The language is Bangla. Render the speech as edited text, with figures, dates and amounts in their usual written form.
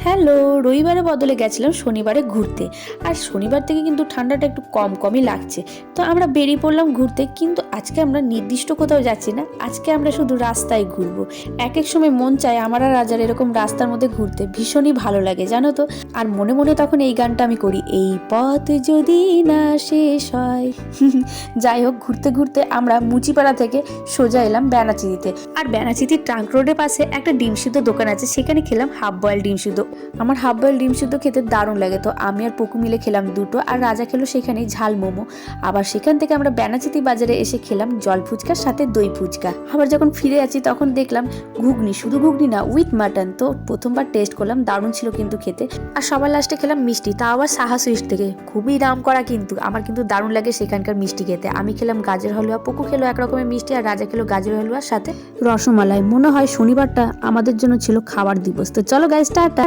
হ্যালো, রবিবারে বদলে গেছিলাম শনিবারে ঘুরতে। আর শনিবার থেকে কিন্তু ঠান্ডাটা একটু কমই লাগছে। তো আমরা বেরিয়ে পড়লাম ঘুরতে, কিন্তু আজকে আমরা নির্দিষ্ট কোথাও যাচ্ছি না, আজকে আমরা শুধু রাস্তায় ঘুরবো। এক এক সময় মন চায় আমার আর রাজার এরকম রাস্তার মধ্যে ঘুরতে, ভীষণই ভালো লাগে জানো তো। আর মনে মনে তখন এই গানটা আমি করি, এই পথ যদি না শেষ হয়। যাই হোক, ঘুরতে ঘুরতে আমরা মুচিপাড়া থেকে সোজা এলাম বেনাচিতিতে। আর বেনাচিতির ট্রাঙ্ক রোডের পাশে একটা ডিম সিদ্ধ দোকান আছে, সেখানে খেলাম হাফ বয়েল ডিম সিদ্ধ। আমার হাফ বয়েল ডিম সিদ্ধ খেতে দারুণ লাগে, তো আমি আর পকু মিলে খেলাম দুটো, আর রাজা খেলো সেখানেই ঝাল মোমো। আবার সেখান থেকে আমরা বেনাচিতি বাজারে এসে খেলাম জল ফুচকার সাথে দই ফুচকা। আবার যখন ফিরে আছি তখন দেখলাম ঘুগনি, শুধু ঘুগনি না, উইথ মাটন। তো প্রথমবার টেস্ট করলাম, দারুণ ছিল কিন্তু খেতে। আর সবার লাস্টে খেলাম মিষ্টি, তাও আবার সাহা সুইট থেকে, খুবই দাম করা, কিন্তু আমার কিন্তু দারুণ লাগে সেখানকার মিষ্টি খেতে। আমি খেলাম গাজর হালুয়া, পকু খেলো এক রকমের মিষ্টি, আর রাজা খেলো গাজর হালুয়ার সাথে রসমালাই। মনে হয় শনিবারটা আমাদের জন্য ছিল খাবার দিবস। তো চলো গাইস, টাটা।